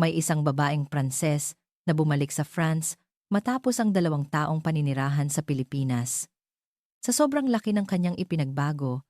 May isang babaeng Pranses na bumalik sa France matapos ang 2 taong paninirahan sa Pilipinas. Sa sobrang laki ng kanyang ipinagbago,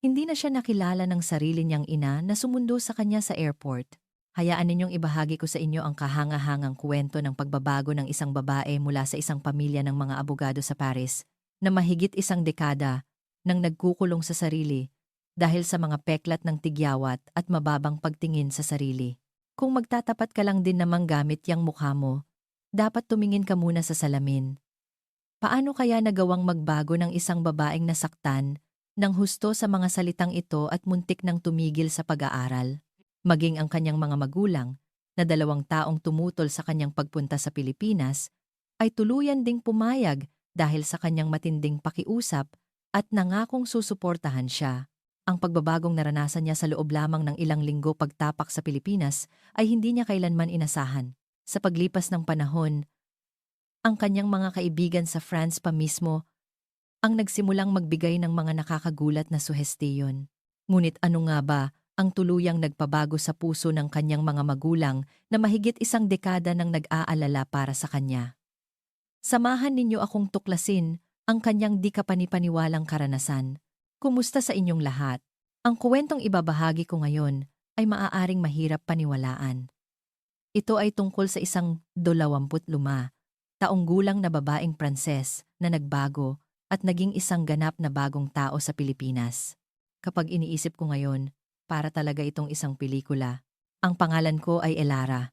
hindi na siya nakilala ng sarili niyang ina na sumundo sa kanya sa airport. Hayaan ninyong ibahagi ko sa inyo ang kahanga-hangang kwento ng pagbabago ng isang babae mula sa isang pamilya ng mga abogado sa Paris na mahigit 1 dekada nang nagkukulong sa sarili dahil sa mga peklat ng tigyawat at mababang pagtingin sa sarili. Kung magtatapat ka lang din namang gamit yang mukha mo, dapat tumingin ka muna sa salamin. Paano kaya nagawang magbago ng isang babaeng nasaktan ng husto sa mga salitang ito at muntik nang tumigil sa pag-aaral? Maging ang kanyang mga magulang, na 2 taong tumutol sa kanyang pagpunta sa Pilipinas, ay tuluyan ding pumayag dahil sa kanyang matinding pakiusap at nangakong susuportahan siya. Ang pagbabagong naranasan niya sa loob lamang ng ilang linggo pagtapak sa Pilipinas ay hindi niya kailanman inasahan. Sa paglipas ng panahon, ang kanyang mga kaibigan sa France pa mismo ang nagsimulang magbigay ng mga nakakagulat na suhestiyon. Ngunit ano nga ba ang tuluyang nagpabago sa puso ng kanyang mga magulang na mahigit 1 dekada nang nag-aalala para sa kanya? Samahan ninyo akong tuklasin ang kanyang di kapanipaniwalang karanasan. Kumusta sa inyong lahat? Ang kuwentong ibabahagi ko ngayon ay maaaring mahirap paniwalaan. Ito ay tungkol sa isang 25 taong gulang na babaeng Pranses na nagbago at naging isang ganap na bagong tao sa Pilipinas. Kapag iniisip ko ngayon, para talaga itong isang pelikula. Ang pangalan ko ay Elara.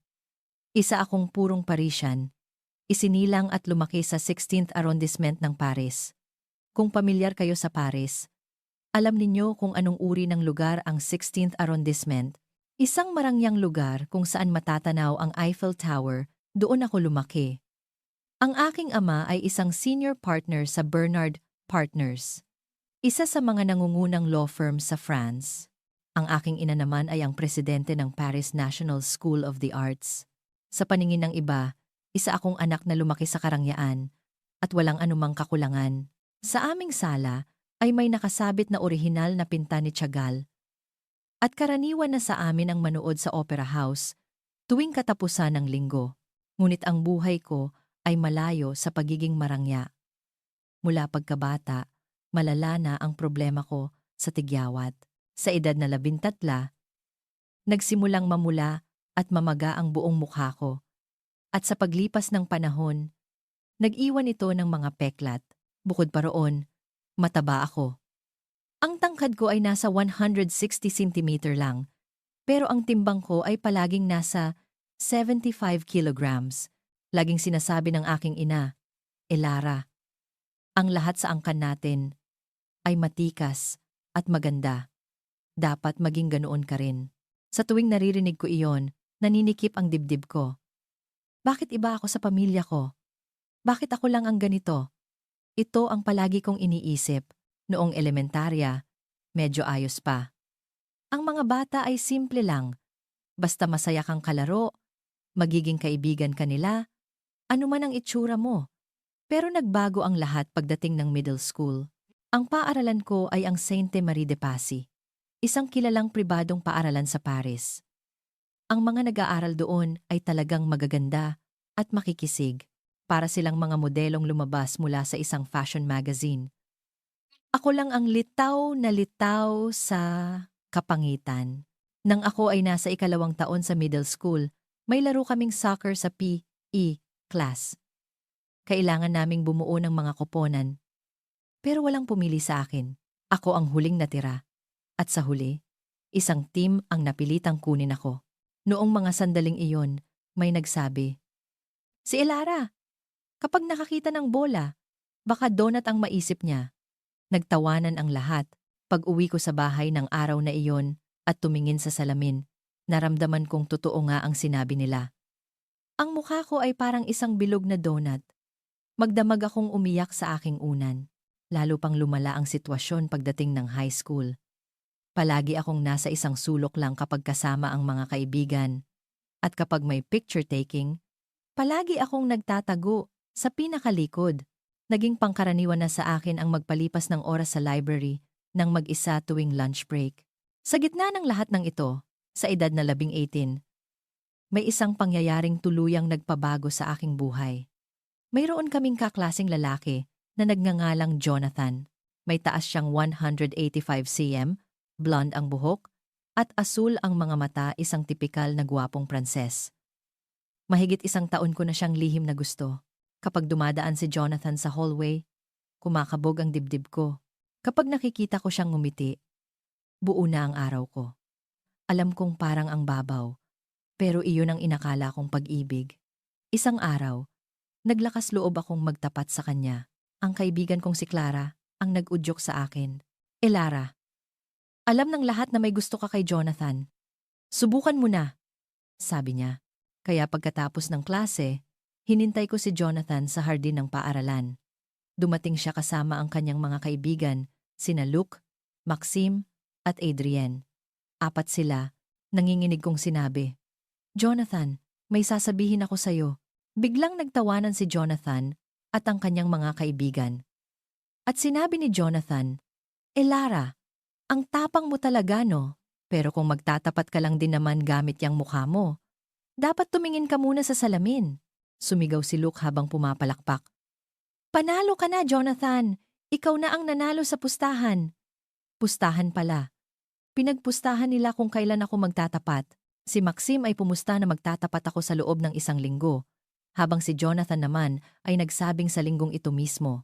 Isa akong purong Parisian, isinilang at lumaki sa 16th Arrondissement ng Paris. Kung pamilyar kayo sa Paris, alam ninyo kung anong uri ng lugar ang 16th Arrondissement. Isang marangyang lugar kung saan matatanaw ang Eiffel Tower, doon ako lumaki. Ang aking ama ay isang senior partner sa Bernard Partners, isa sa mga nangungunang law firm sa France. Ang aking ina naman ay ang presidente ng Paris National School of the Arts. Sa paningin ng iba, isa akong anak na lumaki sa karangyaan at walang anumang kakulangan. Sa aming sala ay may nakasabit na orihinal na pinta ni Chagall. At karaniwan na sa amin ang manood sa Opera House tuwing katapusan ng linggo. Ngunit ang buhay ko ay malayo sa pagiging marangya. Mula pagkabata, malala na ang problema ko sa tigyawat. Sa edad na 13, nagsimulang mamula at mamaga ang buong mukha ko. At sa paglipas ng panahon, nag-iwan ito ng mga peklat. Bukod pa roon, mataba ako. Ang tangkad ko ay nasa 160 cm lang, pero ang timbang ko ay palaging nasa 75 kilograms. Laging sinasabi ng aking ina, Elara, ang lahat sa angkan natin ay matikas at maganda. Dapat maging ganoon ka rin. Sa tuwing naririnig ko iyon, naninikip ang dibdib ko. Bakit iba ako sa pamilya ko? Bakit ako lang ang ganito? Ito ang palagi kong iniisip. Noong elementarya, medyo ayos pa. Ang mga bata ay simple lang. Basta masaya kang kalaro, magiging kaibigan ka nila, ano man ang itsura mo. Pero nagbago ang lahat pagdating ng middle school. Ang paaralan ko ay ang Sainte-Marie de Passy, isang kilalang pribadong paaralan sa Paris. Ang mga nag-aaral doon ay talagang magaganda at makikisig, para silang mga modelong lumabas mula sa isang fashion magazine. Ako lang ang litaw na litaw sa kapangitan. Nang ako ay nasa 2 taon sa middle school, may laro kaming soccer sa PE class. Kailangan naming bumuo ng mga koponan. Pero walang pumili sa akin. Ako ang huling natira. At sa huli, isang team ang napilitang kunin ako. Noong mga sandaling iyon, may nagsabi, "Si Elara, kapag nakakita ng bola, baka donut ang maisip niya." Nagtawanan ang lahat. Pag-uwi ko sa bahay ng araw na iyon at tumingin sa salamin, naramdaman kong totoo nga ang sinabi nila. Ang mukha ko ay parang isang bilog na donut. Magdamag akong umiyak sa aking unan. Lalo pang lumala ang sitwasyon pagdating ng high school. Palagi akong nasa isang sulok lang kapag kasama ang mga kaibigan. At kapag may picture taking, palagi akong nagtatago sa pinakalikod. Naging pangkaraniwan na sa akin ang magpalipas ng oras sa library nang mag-isa tuwing lunch break. Sa gitna ng lahat ng ito, sa edad na 18, May isang pangyayaring tuluyang nagpabago sa aking buhay. Mayroon kaming kaklaseng lalaki na nagngangalang Jonathan. May taas siyang 185 cm, blonde ang buhok, at asul ang mga mata, isang tipikal na gwapong Pranses. Mahigit 1 taon ko na siyang lihim na gusto. Kapag dumadaan si Jonathan sa hallway, kumakabog ang dibdib ko. Kapag nakikita ko siyang ngumiti, buo na ang araw ko. Alam kong parang ang babaw, pero iyon ang inakala kong pag-ibig. Isang araw, naglakas loob akong magtapat sa kanya. Ang kaibigan kong si Clara ang nag-udyok sa akin. Lara, alam ng lahat na may gusto ka kay Jonathan. Subukan mo na, sabi niya. Kaya pagkatapos ng klase, hinintay ko si Jonathan sa hardin ng paaralan. Dumating siya kasama ang kanyang mga kaibigan, sina Luke, Maxime, at Adrienne. 4 sila, nanginginig kong sinabi. Jonathan, may sasabihin ako sa'yo. Biglang nagtawanan si Jonathan at ang kanyang mga kaibigan. At sinabi ni Jonathan, Lara, ang tapang mo talaga no? Pero kung magtatapat ka lang din naman gamit yang mukha mo, dapat tumingin ka muna sa salamin. Sumigaw si Luke habang pumapalakpak. Panalo ka na, Jonathan. Ikaw na ang nanalo sa pustahan. Pustahan pala. Pinagpustahan nila kung kailan ako magtatapat. Si Maxime ay pumusta na magtatapat ako sa loob ng 1 linggo, habang si Jonathan naman ay nagsabing sa linggong ito mismo.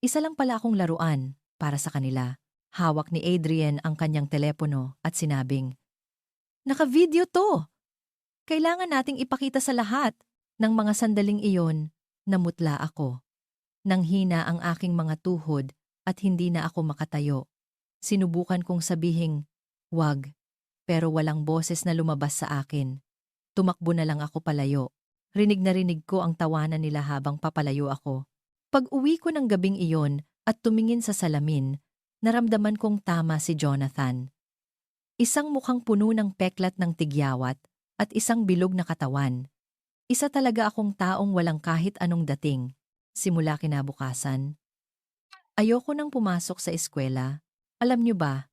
Isa lang pala akong laruan para sa kanila. Hawak ni Adrienne ang kanyang telepono at sinabing, Naka-video to! Kailangan nating ipakita sa lahat. Ng mga sandaling iyon, namutla ako. Nanghina ang aking mga tuhod at hindi na ako makatayo. Sinubukan kong sabihing, wag, pero walang boses na lumabas sa akin. Tumakbo na lang ako palayo. Rinig na rinig ko ang tawanan nila habang papalayo ako. Pag-uwi ko ng gabing iyon at tumingin sa salamin, naramdaman kong tama si Jonathan. Isang mukhang puno ng peklat ng tigyawat at isang bilog na katawan. Isa talaga akong taong walang kahit anong dating. Simula kinabukasan, ayoko nang pumasok sa eskwela. Alam niyo ba,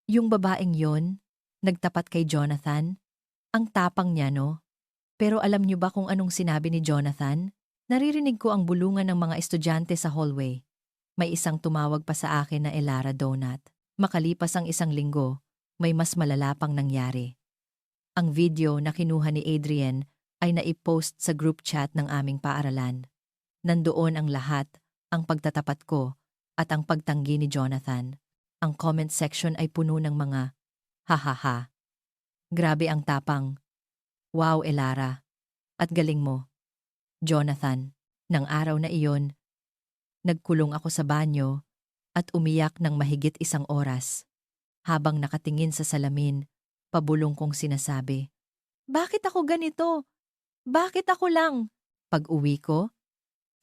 yung babaeng yon, nagtapat kay Jonathan, ang tapang niya no? Pero alam niyo ba kung anong sinabi ni Jonathan? Naririnig ko ang bulungan ng mga estudyante sa hallway. May isang tumawag pa sa akin na Lara Donut. Makalipas ang 1 linggo, may mas malala pang nangyari. Ang video na kinuha ni Adrienne ay naipost sa group chat ng aming paaralan. Nandoon ang lahat, ang pagtatapat ko at ang pagtanggi ni Jonathan. Ang comment section ay puno ng mga, hahaha. Grabe ang tapang. Wow, Lara. At galing mo. Jonathan, nang araw na iyon, nagkulong ako sa banyo at umiyak ng mahigit 1 oras. Habang nakatingin sa salamin, pabulong kong sinasabi, Bakit ako ganito? Bakit ako lang? Pag-uwi ko,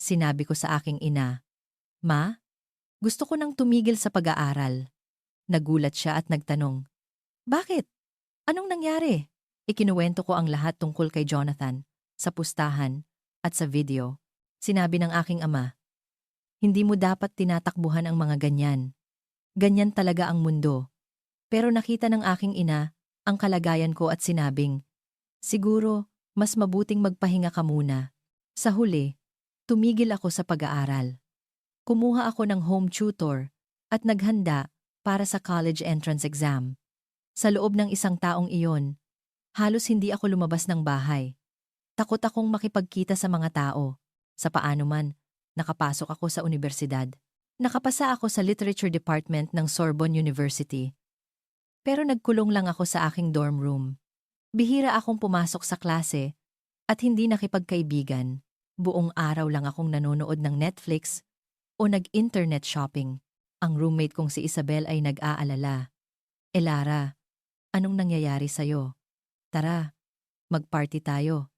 sinabi ko sa aking ina, Ma, gusto ko nang tumigil sa pag-aaral. Nagulat siya at nagtanong, Bakit? Anong nangyari? Ikinuwento ko ang lahat tungkol kay Jonathan, sa pustahan, at sa video. Sinabi ng aking ama, Hindi mo dapat tinatakbuhan ang mga ganyan. Ganyan talaga ang mundo. Pero nakita ng aking ina ang kalagayan ko at sinabing, Siguro, mas mabuting magpahinga ka muna. Sa huli, tumigil ako sa pag-aaral. Kumuha ako ng home tutor at naghanda para sa college entrance exam. Sa loob ng 1 taong iyon, halos hindi ako lumabas ng bahay. Takot akong makipagkita sa mga tao. Sa paano man, nakapasok ako sa universidad. Nakapasa ako sa literature department ng Sorbonne University. Pero nagkulong lang ako sa aking dorm room. Bihira akong pumasok sa klase at hindi nakipagkaibigan. Buong araw lang akong nanonood ng Netflix o nag-internet shopping. Ang roommate kong si Isabel ay nag-aalala. Lara, anong nangyayari sa'yo? Tara, mag-party tayo,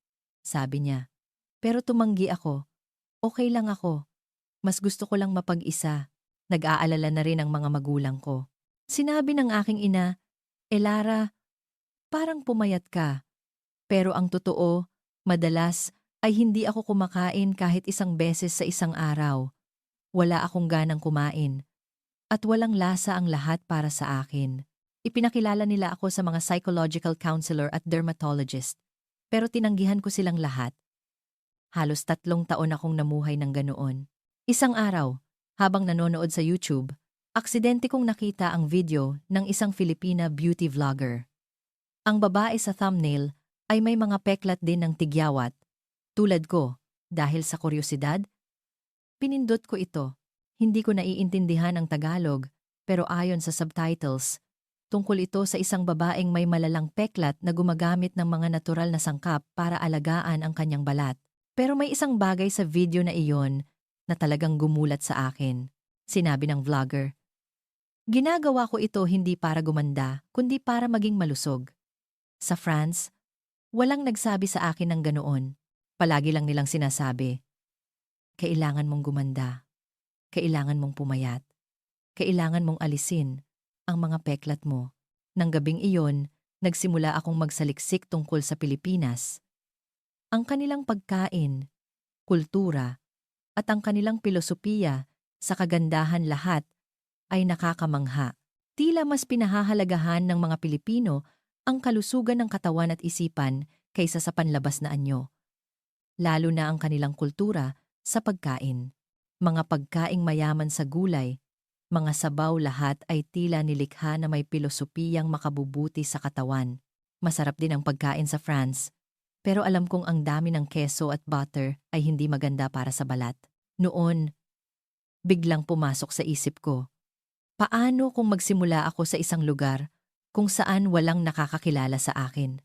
sabi niya. Pero tumanggi ako. Okay lang ako. Mas gusto ko lang mapag-isa. Nag-aalala na rin ang mga magulang ko. Sinabi ng aking ina, Lara, parang pumayat ka. Pero ang totoo, madalas ay hindi ako kumakain kahit 1 beses sa 1 araw. Wala akong ganang kumain. At walang lasa ang lahat para sa akin. Ipinakilala nila ako sa mga psychological counselor at dermatologist. pero tinanggihan ko silang lahat. Halos 3 taon akong namuhay ng ganoon. Isang araw, habang nanonood sa YouTube, aksidente kong nakita ang video ng isang Filipina beauty vlogger. Ang babae sa thumbnail ay may mga peklat din ng tigyawat, tulad ko, dahil sa kuryosidad. Pinindot ko ito. Hindi ko naiintindihan ang Tagalog, pero ayon sa subtitles, tungkol ito sa isang babaeng may malalang peklat na gumagamit ng mga natural na sangkap para alagaan ang kanyang balat. Pero may isang bagay sa video na iyon na talagang gumulat sa akin. Sinabi ng vlogger, "Ginagawa ko ito hindi para gumanda, kundi para maging malusog." Sa France, walang nagsabi sa akin ng ganoon. Palagi lang nilang sinasabi, "Kailangan mong gumanda. Kailangan mong pumayat. Kailangan mong alisin ang mga peklat mo." Nang gabing iyon, nagsimula akong magsaliksik tungkol sa Pilipinas. Ang kanilang pagkain, kultura, at ang kanilang pilosopiya sa kagandahan lahat ay nakakamangha. Tila mas pinahahalagahan ng mga Pilipino ang kalusugan ng katawan at isipan kaysa sa panlabas na anyo. Lalo na ang kanilang kultura sa pagkain. Mga pagkaing mayaman sa gulay, mga sabaw lahat ay tila nilikha na may pilosopiyang makabubuti sa katawan. Masarap din ang pagkain sa France, pero alam kong ang dami ng keso at butter ay hindi maganda para sa balat. Noon, biglang pumasok sa isip ko, paano kung magsimula ako sa isang lugar kung saan walang nakakakilala sa akin?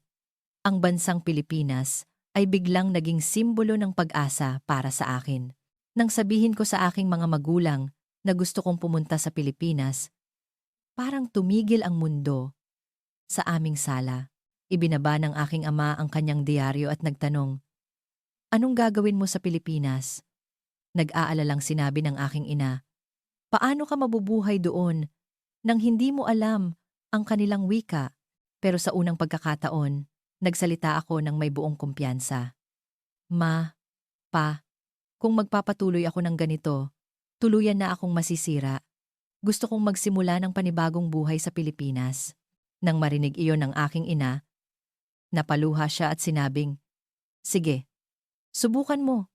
Ang bansang Pilipinas ay biglang naging simbolo ng pag-asa para sa akin. Nang sabihin ko sa aking mga magulang na gusto kong pumunta sa Pilipinas, parang tumigil ang mundo. Sa aming sala, ibinaba ng aking ama ang kanyang diaryo at nagtanong, "Anong gagawin mo sa Pilipinas?" Nag-aalalang sinabi ng aking ina, "Paano ka mabubuhay doon nang hindi mo alam ang kanilang wika?" Pero sa unang pagkakataon, nagsalita ako ng may buong kumpiyansa. "Ma, pa, kung magpapatuloy ako ng ganito, tuluyan na akong masisira. Gusto kong magsimula ng panibagong buhay sa Pilipinas." Nang marinig iyon ng aking ina, napaluha siya at sinabing, "Sige, subukan mo.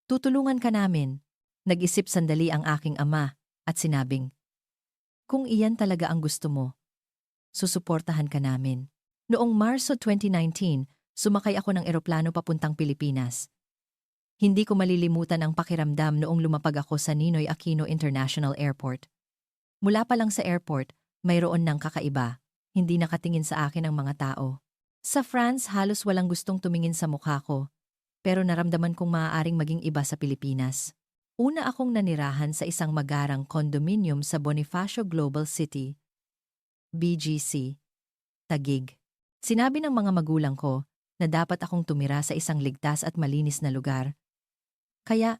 Tutulungan ka namin." Nag-isip sandali ang aking ama at sinabing, "Kung iyan talaga ang gusto mo, susuportahan ka namin." Noong Marso 2019, sumakay ako ng eroplano papuntang Pilipinas. Hindi ko malilimutan ang pakiramdam noong lumapag ako sa Ninoy Aquino International Airport. Mula pa lang sa airport, mayroon ng kakaiba. Hindi nakatingin sa akin ang mga tao. Sa France, halos walang gustong tumingin sa mukha ko, pero naramdaman kong maaaring maging iba sa Pilipinas. Una akong nanirahan sa isang magarang condominium sa Bonifacio Global City, BGC, Taguig. Sinabi ng mga magulang ko na dapat akong tumira sa isang ligtas at malinis na lugar. Kaya,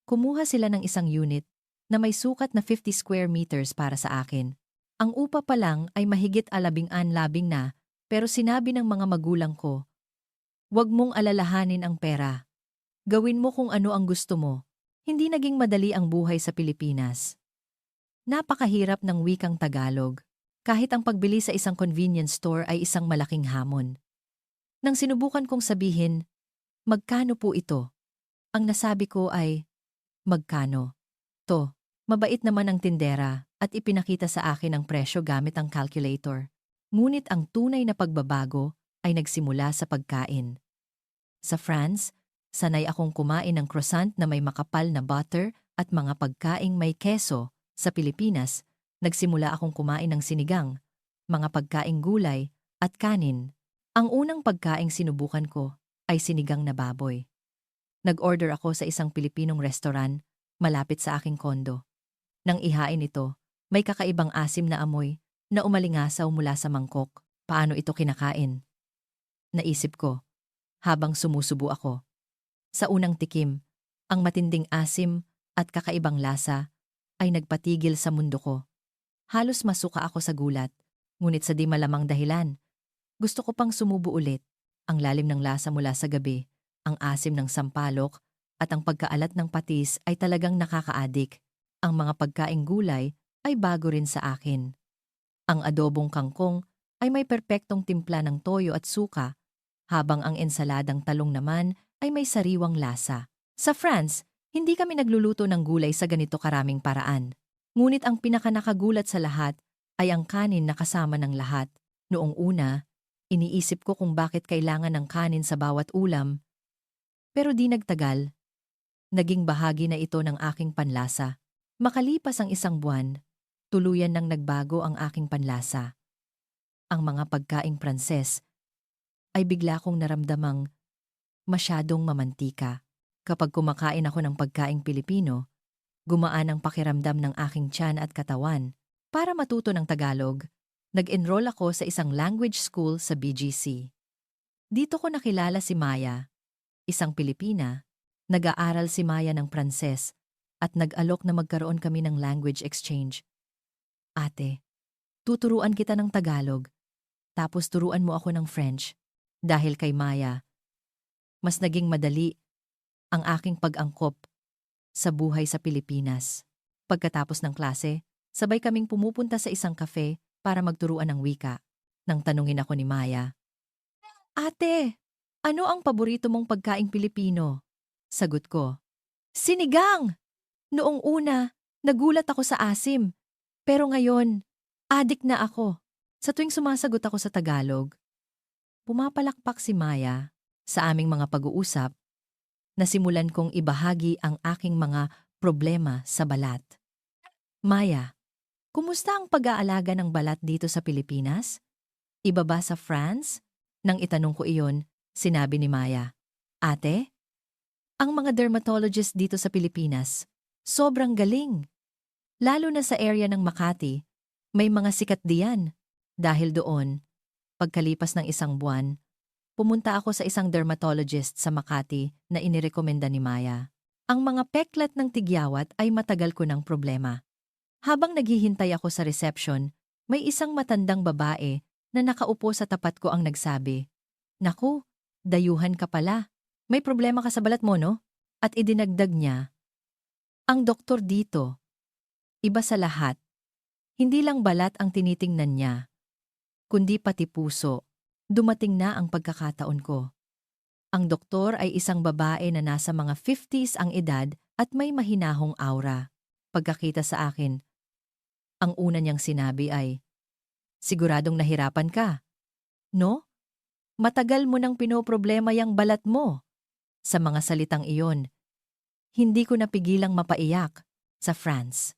kumuha sila ng isang unit na may sukat na 50 square meters para sa akin. Ang upa pa lang ay mahigit 12,000 na, pero sinabi ng mga magulang ko, "Huwag mong alalahanin ang pera. Gawin mo kung ano ang gusto mo." Hindi naging madali ang buhay sa Pilipinas. Napakahirap ng wikang Tagalog. Kahit ang pagbili sa isang convenience store ay isang malaking hamon. Nang sinubukan kong sabihin, "Magkano po ito?" ang nasabi ko ay, "Magkano?" To, mabait naman ang tindera at ipinakita sa akin ang presyo gamit ang calculator. Ngunit ang tunay na pagbabago ay nagsimula sa pagkain. Sa France, sanay akong kumain ng croissant na may makapal na butter at mga pagkaing may keso. Sa Pilipinas, nagsimula akong kumain ng sinigang, mga pagkaing gulay at kanin. Ang unang pagkaing sinubukan ko ay sinigang na baboy. Nag-order ako sa isang Pilipinong restaurant malapit sa aking kondo. Nang ihain ito, may kakaibang asim na amoy na umalingasaw mula sa mangkok. Paano ito kinakain? Naisip ko, habang sumusubo ako. Sa unang tikim, ang matinding asim at kakaibang lasa ay nagpatigil sa mundo ko. Halos masuka ako sa gulat, ngunit sa di malamang dahilan. Gusto ko pang sumubo ulit. Ang lalim ng lasa mula sa gabi, ang asim ng sampalok, at ang pagkaalat ng patis ay talagang nakakaadik. Ang mga pagkaing gulay ay bago rin sa akin. Ang adobong kangkong ay may perpektong timpla ng toyo at suka, habang ang ensaladang talong naman ay may sariwang lasa. Sa France, hindi kami nagluluto ng gulay sa ganito karaming paraan. Ngunit ang pinakanakagulat sa lahat ay ang kanin na kasama ng lahat. Noong una, iniisip ko kung bakit kailangan ng kanin sa bawat ulam, pero di nagtagal. Naging bahagi na ito ng aking panlasa. Makalipas ang isang buwan, tuluyan nang nagbago ang aking panlasa. Ang mga pagkaing Pranses ay bigla kong naramdamang masyadong mamantika. Kapag kumakain ako ng pagkaing Pilipino, gumaan ang pakiramdam ng aking tiyan at katawan. Para matuto ng Tagalog, nag-enroll ako sa isang language school sa BGC. Dito ko nakilala si Maya, isang Pilipina. Nag-aaral si Maya ng Pranses at nag-alok na magkaroon kami ng language exchange. Ate, tuturuan kita ng Tagalog, tapos turuan mo ako ng French. Dahil kay Maya, mas naging madali ang aking pag-angkop sa buhay sa Pilipinas. Pagkatapos ng klase, sabay kaming pumupunta sa isang kafe para magturuan ng wika. Nang tanungin ako ni Maya, "Ate, ano ang paborito mong pagkaing Pilipino?" Sagot ko, "Sinigang!" Noong una, nagulat ako sa asim. Pero ngayon, adik na ako. Sa tuwing sumasagot ako sa Tagalog, pumapalakpak si Maya sa aming mga pag-uusap. Nasimulan kong ibahagi ang aking mga problema sa balat. Maya, kumusta ang pag-aalaga ng balat dito sa Pilipinas? Iba ba sa France? Nang itanong ko iyon, sinabi ni Maya, "Ate, ang mga dermatologist dito sa Pilipinas, sobrang galing. Lalo na sa area ng Makati, may mga sikat diyan. Dahil doon, pagkalipas ng isang buwan, pumunta ako sa isang dermatologist sa Makati na inirekomenda ni Maya. Ang mga peklat ng tigyawat ay matagal ko ng problema. Habang naghihintay ako sa reception, may isang matandang babae na nakaupo sa tapat ko ang nagsabi, "Naku, dayuhan ka pala. May problema ka sa balat mo, no?" At idinagdag niya, "Ang doktor dito, iba sa lahat. Hindi lang balat ang tinitingnan niya, kundi pati puso." Dumating na ang pagkakataon ko. Ang doktor ay isang babae na nasa mga 50s ang edad at may mahinahong aura. Pagkakita sa akin, ang una niyang sinabi ay, "Siguradong nahirapan ka, no? Matagal mo nang pinoproblema yang balat mo." Sa mga salitang iyon, hindi ko napigilang mapaiyak. Sa France,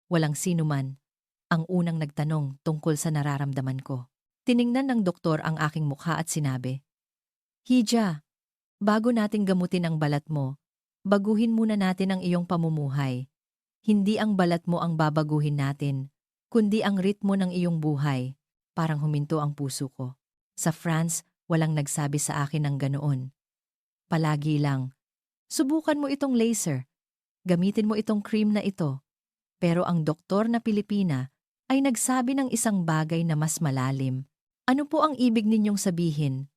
walang sino man ang unang nagtanong tungkol sa nararamdaman ko. Tiningnan ng doktor ang aking mukha at sinabi, "Hija, bago nating gamutin ang balat mo, baguhin muna natin ang iyong pamumuhay. Hindi ang balat mo ang babaguhin natin, kundi ang ritmo ng iyong buhay." Parang huminto ang puso ko. Sa France, walang nagsabi sa akin ng ganoon. Palagi lang, "Subukan mo itong laser. Gamitin mo itong cream na ito." Pero ang doktor na Pilipina ay nagsabi ng isang bagay na mas malalim. "Ano po ang ibig ninyong sabihin?"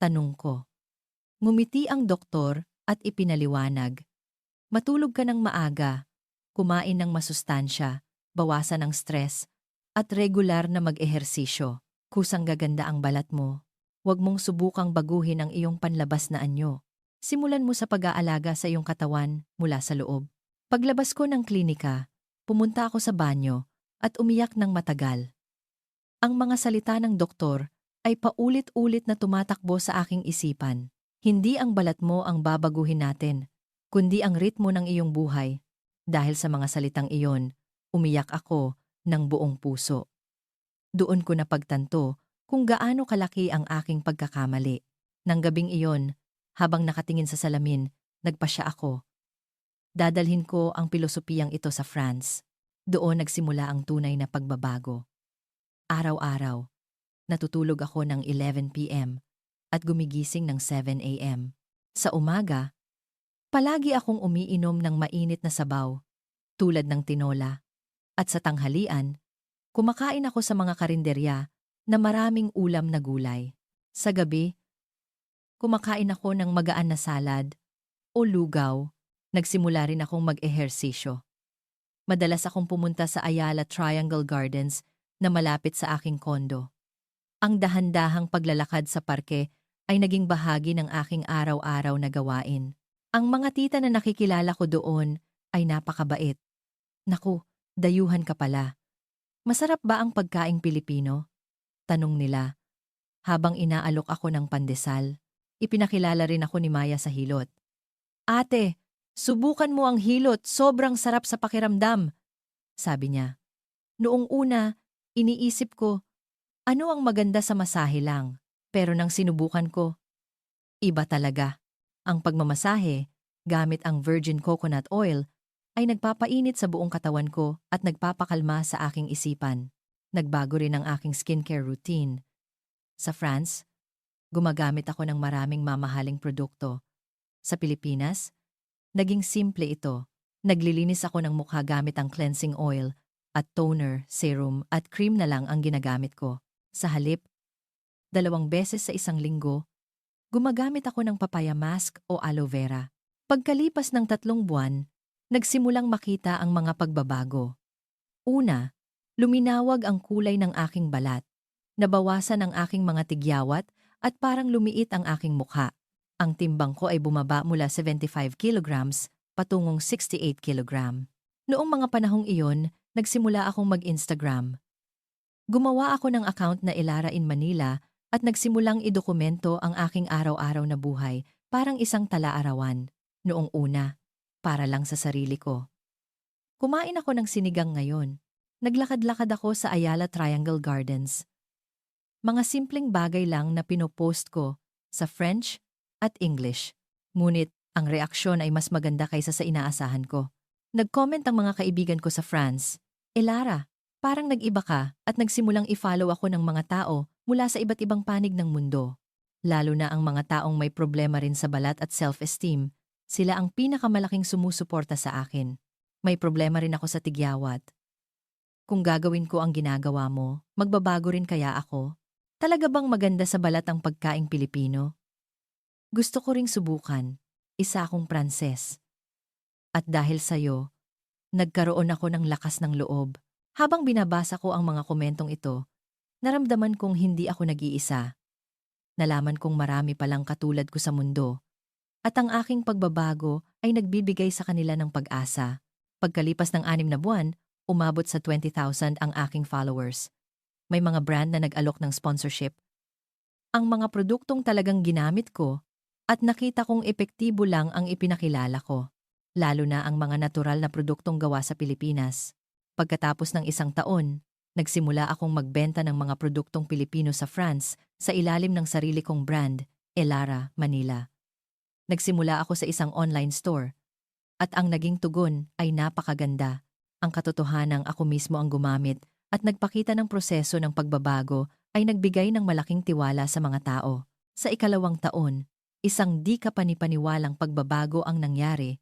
Tanong ko. Ngumiti ang doktor at ipinaliwanag. "Matulog ka ng maaga, kumain ng masustansya, bawasan ang stress, at regular na mag-ehersisyo. Kusang gaganda ang balat mo. Huwag mong subukang baguhin ang iyong panlabas na anyo. Simulan mo sa pag-aalaga sa iyong katawan mula sa loob." Paglabas ko ng klinika, pumunta ako sa banyo at umiyak ng matagal. Ang mga salita ng doktor ay paulit-ulit na tumatakbo sa aking isipan. Hindi ang balat mo ang babaguhin natin, kundi ang ritmo ng iyong buhay. Dahil sa mga salitang iyon, umiyak ako ng buong puso. Doon ko napagtanto kung gaano kalaki ang aking pagkakamali. Nang gabing iyon, habang nakatingin sa salamin, nagpasya ako. Dadalhin ko ang pilosopiyang ito sa France. Doon nagsimula ang tunay na pagbabago. Araw-araw, natutulog ako ng 11 p.m. at gumigising ng 7 a.m. Sa umaga, palagi akong umiinom ng mainit na sabaw, tulad ng tinola. At sa tanghalian, kumakain ako sa mga karinderya na maraming ulam na gulay. Sa gabi, kumakain ako ng magaan na salad o lugaw. Nagsimula rin akong mag-ehersisyo. Madalas akong pumunta sa Ayala Triangle Gardens na malapit sa aking kondo. Ang dahan-dahang paglalakad sa parke ay naging bahagi ng aking araw-araw na gawain. Ang mga tita na nakikilala ko doon ay napakabait. Naku, dayuhan ka pala. Masarap ba ang pagkaing Pilipino? Tanong nila. Habang inaalok ako ng pandesal, ipinakilala rin ako ni Maya sa hilot. Ate, subukan mo ang hilot, sobrang sarap sa pakiramdam, sabi niya. Noong una, iniisip ko, ano ang maganda sa masahe lang? Pero nang sinubukan ko, iba talaga. Ang pagmamasahe, gamit ang virgin coconut oil, ay nagpapainit sa buong katawan ko at nagpapakalma sa aking isipan. Nagbago rin ang aking skincare routine. Sa France, gumagamit ako ng maraming mamahaling produkto. Sa Pilipinas, naging simple ito. Naglilinis ako ng mukha gamit ang cleansing oil at toner, serum at cream na lang ang ginagamit ko. Sa halip, 2 beses sa isang linggo, gumagamit ako ng papaya mask o aloe vera. Pagkalipas ng 3 buwan, nagsimulang makita ang mga pagbabago. Una, luminawag ang kulay ng aking balat. Nabawasan ang aking mga tigyawat at parang lumiit ang aking mukha. Ang timbang ko ay bumaba mula 75 kilograms patungong 68 kilogram. Noong mga panahong iyon, nagsimula akong mag-Instagram. Gumawa ako ng account na Elara in Manila at nagsimulang idokumento ang aking araw-araw na buhay, parang isang tala-arawan. Noong una, para lang sa sarili ko. Kumain ako ng sinigang ngayon. Naglakad-lakad ako sa Ayala Triangle Gardens. Mga simpleng bagay lang na pinopost ko sa French at English. Ngunit ang reaksyon ay mas maganda kaysa sa inaasahan ko. Nag-comment ang mga kaibigan ko sa France, Elara, parang nag-iba ka at nagsimulang i-follow ako ng mga tao mula sa iba't ibang panig ng mundo. Lalo na ang mga taong may problema rin sa balat at self-esteem, sila ang pinakamalaking sumusuporta sa akin. May problema rin ako sa tigyawat. Kung gagawin ko ang ginagawa mo, magbabago rin kaya ako? Talaga bang maganda sa balat ang pagkaing Pilipino? Gusto ko ring subukan. Isa akong Pranses. At dahil sa'yo, nagkaroon ako ng lakas ng loob. Habang binabasa ko ang mga komentong ito, naramdaman kong hindi ako nag-iisa. Nalaman kong marami palang katulad ko sa mundo. At ang aking pagbabago ay nagbibigay sa kanila ng pag-asa. Pagkalipas ng 6 na buwan, umabot sa 20,000 ang aking followers. May mga brand na nag-alok ng sponsorship. Ang mga produktong talagang ginamit ko at nakita kong epektibo lang ang ipinakilala ko. Lalo na ang mga natural na produktong gawa sa Pilipinas. Pagkatapos ng 1 taon, nagsimula akong magbenta ng mga produktong Pilipino sa France sa ilalim ng sarili kong brand, Elara, Manila. Nagsimula ako sa isang online store. At ang naging tugon ay napakaganda. Ang katotohanang ako mismo ang gumamit at nagpakita ng proseso ng pagbabago ay nagbigay ng malaking tiwala sa mga tao. Sa 2 taon, isang di kapanipaniwalang pagbabago ang nangyari.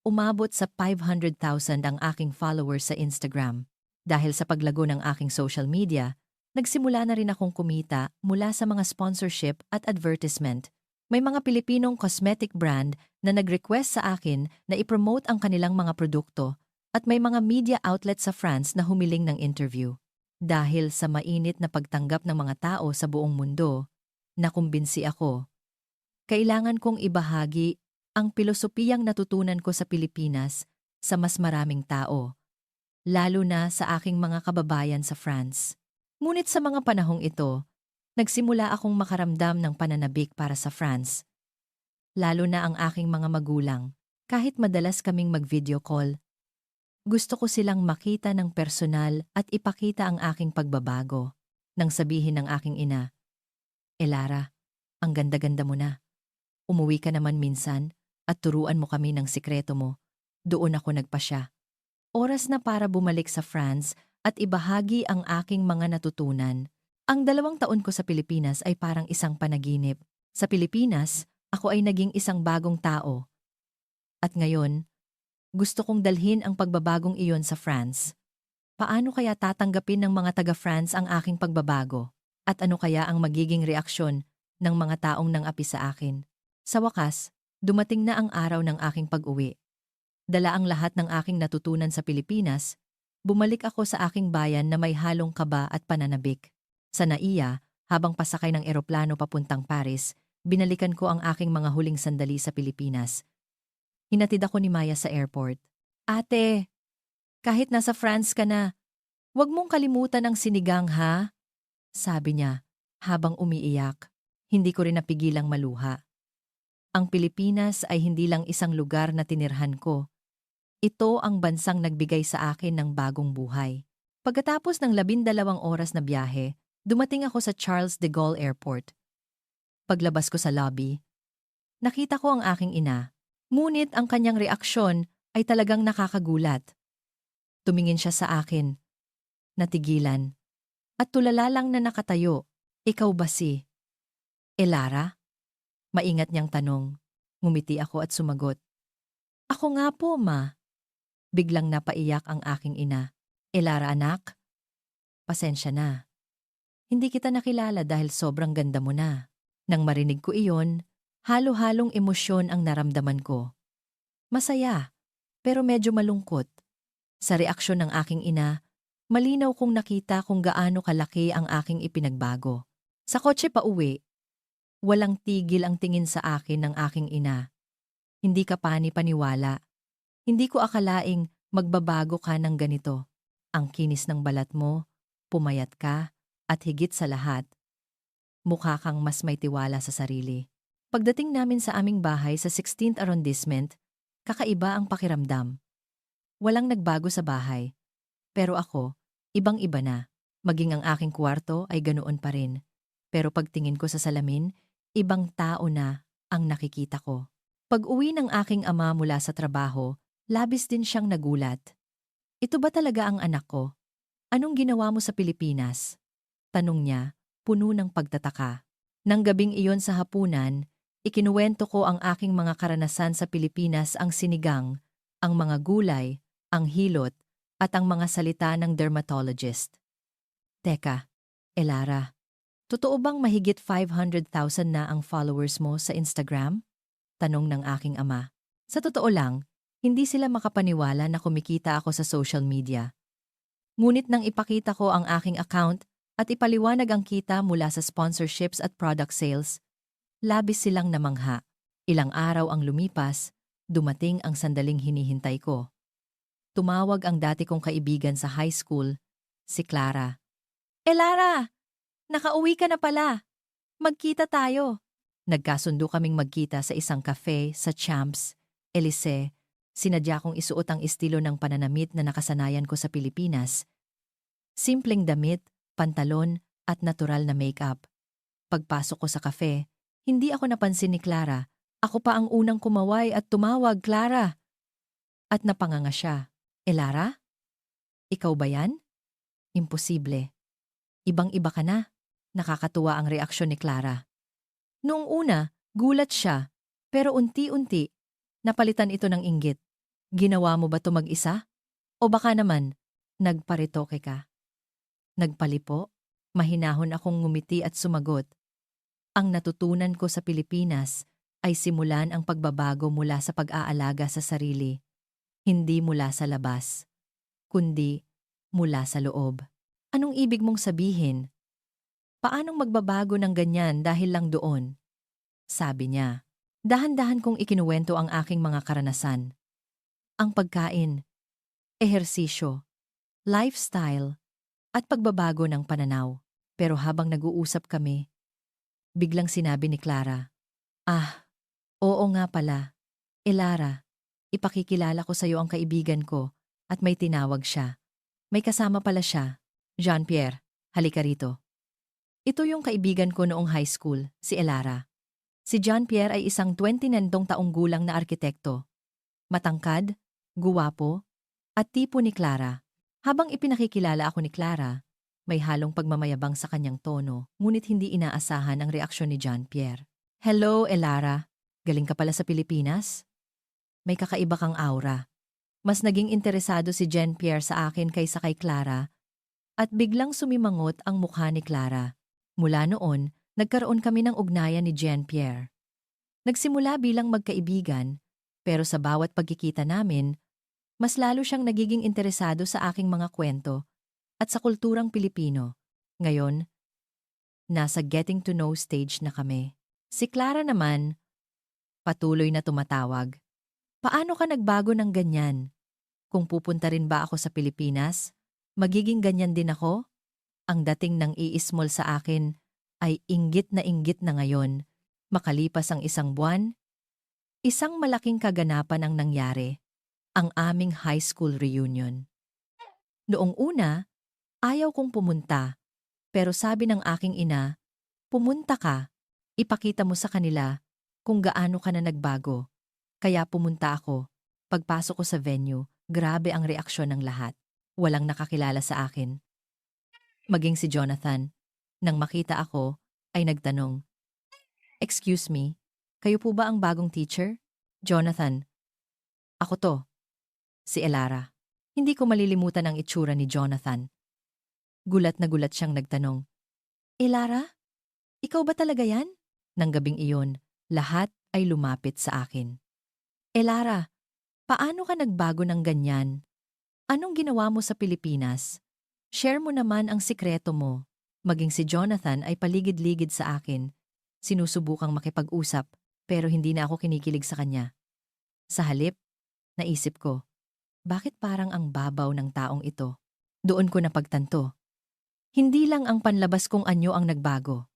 Umabot sa 500,000 ang aking followers sa Instagram. Dahil sa paglago ng aking social media, nagsimula na rin akong kumita mula sa mga sponsorship at advertisement. May mga Pilipinong cosmetic brand na nag-request sa akin na ipromote ang kanilang mga produkto at may mga media outlet sa France na humiling ng interview. Dahil sa mainit na pagtanggap ng mga tao sa buong mundo, nakumbinsi ako. Kailangan kong ibahagi ang pilosopiyang natutunan ko sa Pilipinas sa mas maraming tao, lalo na sa aking mga kababayan sa France. Ngunit sa mga panahong ito, nagsimula akong makaramdam ng pananabik para sa France. Lalo na ang aking mga magulang, kahit madalas kaming mag-video call. Gusto ko silang makita ng personal at ipakita ang aking pagbabago. Nang sabihin ng aking ina, Elara, ang ganda-ganda mo na. Umuwi ka naman minsan at turuan mo kami ng sikreto mo. Doon ako nagpasya. Oras na para bumalik sa France at ibahagi ang aking mga natutunan. Ang 2 taon ko sa Pilipinas ay parang isang panaginip. Sa Pilipinas, ako ay naging isang bagong tao. At ngayon, gusto kong dalhin ang pagbabagong iyon sa France. Paano kaya tatanggapin ng mga taga-France ang aking pagbabago? At ano kaya ang magiging reaksyon ng mga taong nang-api sa akin? Sa wakas, dumating na ang araw ng aking pag-uwi. Dala ang lahat ng aking natutunan sa Pilipinas, bumalik ako sa aking bayan na may halong kaba at pananabik. Sa NAIA, Habang pasakay ng eroplano papuntang Paris, binalikan ko ang aking mga huling sandali sa Pilipinas. Hinatid ako ni Maya sa airport. Ate, kahit nasa France ka na, huwag mong kalimutan ang sinigang ha? Sabi niya, habang umiiyak. Hindi ko rin napigilang maluha. Ang Pilipinas ay hindi lang isang lugar na tinirhan ko. Ito ang bansang nagbigay sa akin ng bagong buhay. Pagkatapos ng 12 oras na biyahe, dumating ako sa Charles de Gaulle Airport. Paglabas ko sa lobby, nakita ko ang aking ina. Ngunit ang kanyang reaksyon ay talagang nakakagulat. Tumingin siya sa akin, natigilan, at tulala lang na nakatayo. Ikaw ba si Elara? Maingat niyang tanong. Ngumiti ako at sumagot. Ako nga po, ma. Biglang napaiyak ang aking ina. Elara anak? Pasensya na. Hindi kita nakilala dahil sobrang ganda mo na. Nang marinig ko iyon, halo-halong emosyon ang naramdaman ko. Masaya, pero medyo malungkot. Sa reaksyon ng aking ina, malinaw kong nakita kung gaano kalaki ang aking ipinagbago. Sa kotse pa uwi, walang tigil ang tingin sa akin ng aking ina. Hindi ka pani-paniwala. Hindi ko akalaing magbabago ka ng ganito. Ang kinis ng balat mo, pumayat ka, at higit sa lahat, mukha kang mas may tiwala sa sarili. Pagdating namin sa aming bahay sa 16th Arrondissement, kakaiba ang pakiramdam. Walang nagbago sa bahay. Pero ako, ibang-iba na. Maging ang aking kwarto ay ganoon pa rin. Pero pagtingin ko sa salamin, ibang tao na ang nakikita ko. Pag-uwi ng aking ama mula sa trabaho, labis din siyang nagulat. Ito ba talaga ang anak ko? Anong ginawa mo sa Pilipinas? Tanong niya, puno ng pagtataka. Nang gabing iyon sa hapunan, ikinuwento ko ang aking mga karanasan sa Pilipinas, ang sinigang, ang mga gulay, ang hilot, at ang mga salita ng dermatologist. Teka, Elara, totoo bang mahigit 500,000 na ang followers mo sa Instagram? Tanong ng aking ama. Sa totoo lang, hindi sila makapaniwala na kumikita ako sa social media. Ngunit nang ipakita ko ang aking account at ipaliwanag ang kita mula sa sponsorships at product sales, labis silang namangha. Ilang araw ang lumipas, dumating ang sandaling hinihintay ko. Tumawag ang dati kong kaibigan sa high school, si Clara. Lara, nakauwi ka na pala. Magkita tayo. Nagkasundo kaming magkita sa isang cafe sa Champs, Élysées. Sinadya kong isuot ang estilo ng pananamit na nakasanayan ko sa Pilipinas. Simpleng damit, pantalon, at natural na makeup. Pagpasok ko sa cafe, hindi ako napansin ni Clara. Ako pa ang unang kumaway at tumawag, Clara. At napanganga siya. Lara? Ikaw ba yan? Imposible. Ibang-iba ka na. Nakakatuwa ang reaksyon ni Clara. Noong una, gulat siya, pero unti-unti, napalitan ito ng inggit. Ginawa mo ba ito mag-isa? O baka naman, nagparitoke ka? Nagpalipo? Mahinahon akong ngumiti at sumagot. Ang natutunan ko sa Pilipinas ay simulan ang pagbabago mula sa pag-aalaga sa sarili. Hindi mula sa labas, kundi mula sa loob. Anong ibig mong sabihin? Paanong magbabago ng ganyan dahil lang doon? Sabi niya. Dahan-dahan kong ikinuwento ang aking mga karanasan. Ang pagkain, ehersisyo, lifestyle, at pagbabago ng pananaw. Pero habang nag-uusap kami, biglang sinabi ni Clara, oo nga pala. Lara, ipakikilala ko sa iyo ang kaibigan ko at may tinawag siya. May kasama pala siya. Jean-Pierre, halika rito. Ito yung kaibigan ko noong high school, si Elara. Si Jean-Pierre ay isang 29 taong gulang na arkitekto. Matangkad, guwapo, at tipo ni Clara. Habang ipinakikilala ako ni Clara, may halong pagmamayabang sa kanyang tono, ngunit hindi inaasahan ang reaksyon ni Jean-Pierre. Hello, Elara. Galing ka pala sa Pilipinas? May kakaiba kang aura. Mas naging interesado si Jean-Pierre sa akin kaysa kay Clara, at biglang sumimangot ang mukha ni Clara. Mula noon, nagkaroon kami ng ugnayan ni Jean-Pierre. Nagsimula bilang magkaibigan, pero sa bawat pagkikita namin, mas lalo siyang nagiging interesado sa aking mga kwento at sa kulturang Pilipino. Ngayon, Nasa getting to know stage na kami. Si Clara naman, patuloy na tumatawag. Paano ka nagbago ng ganyan? Kung pupunta rin ba ako sa Pilipinas, magiging ganyan din ako? Ang dating ng iismol sa akin ay inggit na ngayon. Makalipas ang isang buwan, isang malaking kaganapan ang nangyari, ang aming high school reunion. Noong una, ayaw kong pumunta, pero sabi ng aking ina, pumunta ka, ipakita mo sa kanila kung gaano ka na nagbago. Kaya pumunta ako. Pagpasok ko sa venue, grabe ang reaksyon ng lahat. Walang nakakilala sa akin. Maging si Jonathan, nang makita ako, ay nagtanong, "Excuse me, kayo po ba ang bagong teacher?" "Jonathan, ako to." Si Elara. Hindi ko malilimutan ang itsura ni Jonathan. Gulat na gulat siyang nagtanong, "Elara, ikaw ba talaga yan?" Nang gabing iyon, lahat ay lumapit sa akin. "Elara, paano ka nagbago ng ganyan? Anong ginawa mo sa Pilipinas? Share mo naman ang sikreto mo." Maging si Jonathan ay paligid-ligid sa akin. Sinusubukang makipag-usap pero hindi na ako kinikilig sa kanya. Sa halip, naisip ko, bakit parang ang babaw ng taong ito? Doon ko napagtanto. Hindi lang ang panlabas kong anyo ang nagbago.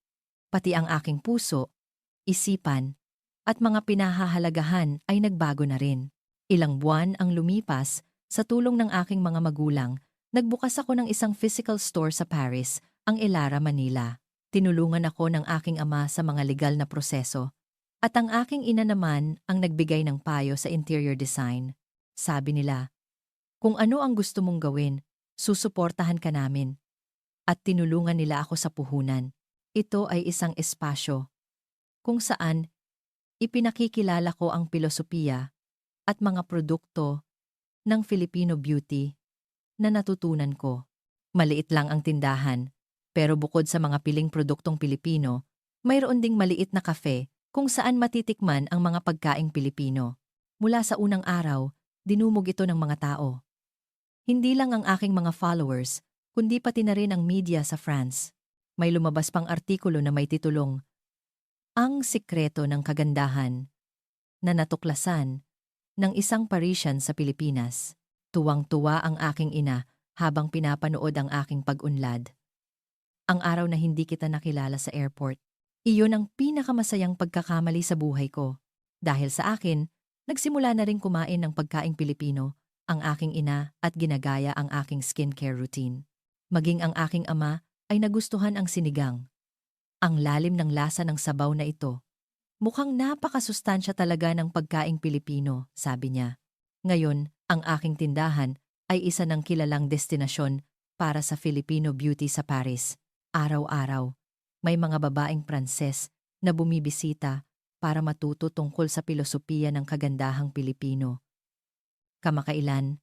Pati ang aking puso, isipan, at mga pinahahalagahan ay nagbago na rin. Ilang buwan ang lumipas, sa tulong ng aking mga magulang, nagbukas ako ng isang physical store sa Paris, ang Elara, Manila. Tinulungan ako ng aking ama sa mga legal na proseso. At ang aking ina naman ang nagbigay ng payo sa interior design. Sabi nila, kung ano ang gusto mong gawin, susuportahan ka namin. At tinulungan nila ako sa puhunan. Ito ay isang espasyo kung saan ipinakikilala ko ang filosofiya at mga produkto ng Filipino beauty na natutunan ko. Maliit lang ang tindahan, pero bukod sa mga piling produktong Pilipino, mayroon ding maliit na kafe kung saan matitikman ang mga pagkaing Pilipino. Mula sa unang araw, dinumog ito ng mga tao. Hindi lang ang aking mga followers, kundi pati na rin ang media sa France. May lumabas pang artikulo na may titulong, "Ang Sikreto ng Kagandahan," na natuklasan ng isang Parisian sa Pilipinas. Tuwang-tuwa ang aking ina habang pinapanood ang aking pag-unlad. Ang araw na hindi kita nakilala sa airport, iyon ang pinakamasayang pagkakamali sa buhay ko. Dahil sa akin, nagsimula na rin kumain ng pagkaing Pilipino, ang aking ina at ginagaya ang aking skincare routine. Maging ang aking ama ay nagustuhan ang sinigang. Ang lalim ng lasa ng sabaw na ito. Mukhang napakasustansya talaga ng pagkaing Pilipino, sabi niya. Ngayon, ang aking tindahan ay isa ng kilalang destinasyon para sa Filipino beauty sa Paris. Araw-araw, may mga babaeng Pranses na bumibisita para matuto tungkol sa filosofiya ng kagandahang Pilipino. Kamakailan,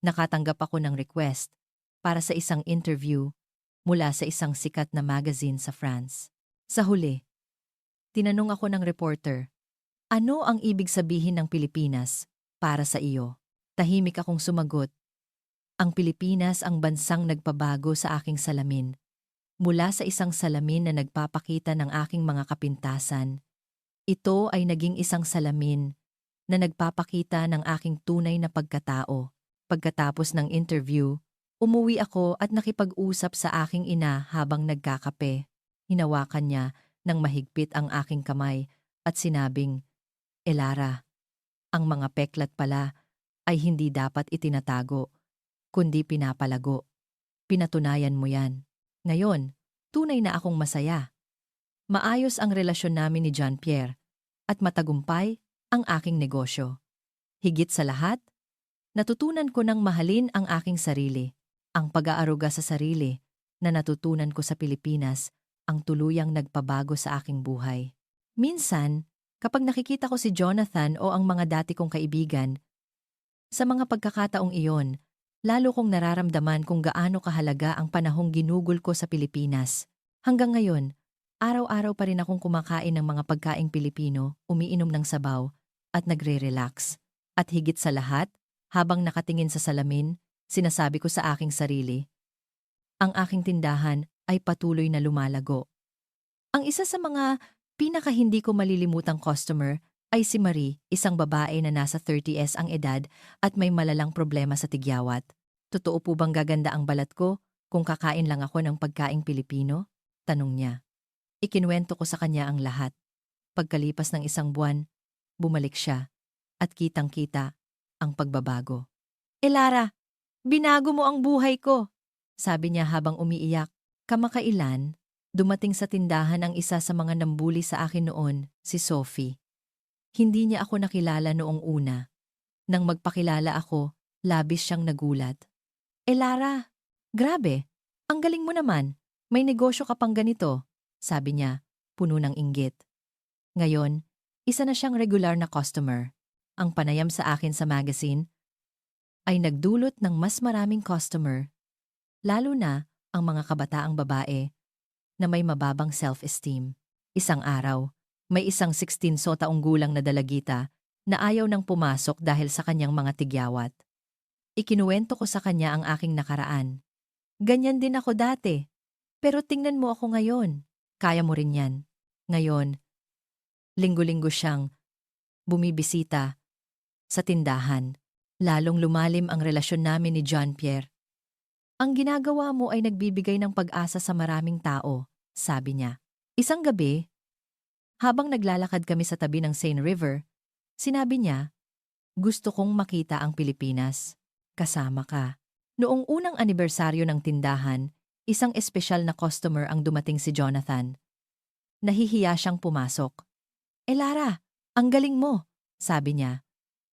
nakatanggap ako ng request para sa isang interview mula sa isang sikat na magazine sa France. Sa huli, tinanong ako ng reporter, ano ang ibig sabihin ng Pilipinas para sa iyo? Tahimik akong sumagot, ang Pilipinas ang bansang nagpabago sa aking salamin. Mula sa isang salamin na nagpapakita ng aking mga kapintasan, ito ay naging isang salamin na nagpapakita ng aking tunay na pagkatao. Pagkatapos ng interview, umuwi ako at nakipag-usap sa aking ina habang nagkakape. Hinawakan niya ng mahigpit ang aking kamay at sinabing, Elara, ang mga peklat pala ay hindi dapat itinatago, kundi pinapalago. Pinatunayan mo yan. Ngayon, tunay na akong masaya. Maayos ang relasyon namin ni Jean-Pierre at matagumpay ang aking negosyo. Higit sa lahat, natutunan ko ng mahalin ang aking sarili. Ang pag-aaruga sa sarili na natutunan ko sa Pilipinas ang tuluyang nagpabago sa aking buhay. Minsan, kapag nakikita ko si Jonathan o ang mga dati kong kaibigan, sa mga pagkakataong iyon, lalo kong nararamdaman kung gaano kahalaga ang panahong ginugol ko sa Pilipinas. Hanggang ngayon, araw-araw pa rin akong kumakain ng mga pagkaing Pilipino, umiinom ng sabaw, at nagre-relax. At higit sa lahat, habang nakatingin sa salamin, sinasabi ko sa aking sarili, ang aking tindahan ay patuloy na lumalago. Ang isa sa mga pinaka-hindi ko malilimutang customer ay si Marie, isang babae na nasa 30s ang edad at may malalang problema sa tigyawat. Totoo po bang gaganda ang balat ko kung kakain lang ako ng pagkaing Pilipino? Tanong niya. Ikinuwento ko sa kanya ang lahat. Pagkalipas ng isang buwan, bumalik siya at kitang-kita ang pagbabago. Lara, binago mo ang buhay ko, sabi niya habang umiiyak. Kamakailan, dumating sa tindahan ang isa sa mga nambuli sa akin noon, si Sophie. Hindi niya ako nakilala noong una. Nang magpakilala ako, labis siyang nagulat. Lara, grabe, ang galing mo naman. May negosyo ka pang ganito, sabi niya, puno ng inggit. Ngayon, isa na siyang regular na customer. Ang panayam sa akin sa magazine ay nagdulot ng mas maraming customer, lalo na ang mga kabataang babae na may mababang self-esteem. Isang araw, may isang 16 so taong gulang na dalagita na ayaw nang pumasok dahil sa kanyang mga tigyawat. Ikinuwento ko sa kanya ang aking nakaraan. Ganyan din ako dati, pero tingnan mo ako ngayon. Kaya mo rin yan. Ngayon, linggo-linggo siyang bumibisita sa tindahan. Lalong lumalim ang relasyon namin ni John Pierre. Ang ginagawa mo ay nagbibigay ng pag-asa sa maraming tao, sabi niya. Isang gabi, habang naglalakad kami sa tabi ng Seine River, sinabi niya, gusto kong makita ang Pilipinas. Kasama ka. Noong unang anibersaryo ng tindahan, isang espesyal na customer ang dumating si Jonathan. Nahihiya siyang pumasok. Lara, ang galing mo, sabi niya.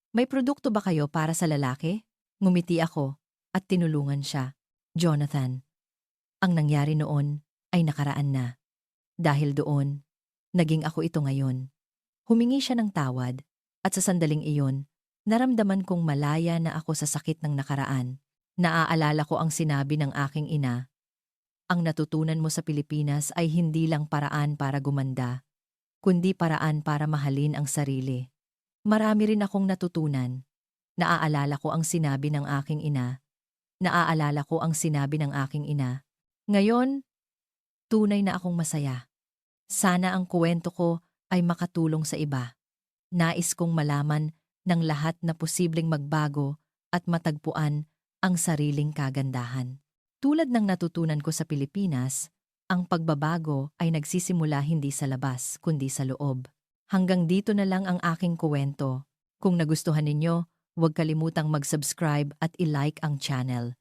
May produkto ba kayo para sa lalaki? Ngumiti ako at tinulungan siya. Jonathan, ang nangyari noon ay nakaraan na. Dahil doon, naging ako ito ngayon. Humingi siya ng tawad at sa sandaling iyon, naramdaman kong malaya na ako sa sakit ng nakaraan. Naaalala ko ang sinabi ng aking ina. Ang natutunan mo sa Pilipinas ay hindi lang paraan para gumanda, kundi paraan para mahalin ang sarili. Marami rin akong natutunan. Naaalala ko ang sinabi ng aking ina. Ngayon, tunay na akong masaya. Sana ang kuwento ko ay makatulong sa iba. Nais kong malaman ng lahat na posibleng magbago at matagpuan ang sariling kagandahan. Tulad ng natutunan ko sa Pilipinas, ang pagbabago ay nagsisimula hindi sa labas kundi sa loob. Hanggang dito na lang ang aking kuwento. Kung nagustuhan ninyo, huwag kalimutang mag-subscribe at i-like ang channel.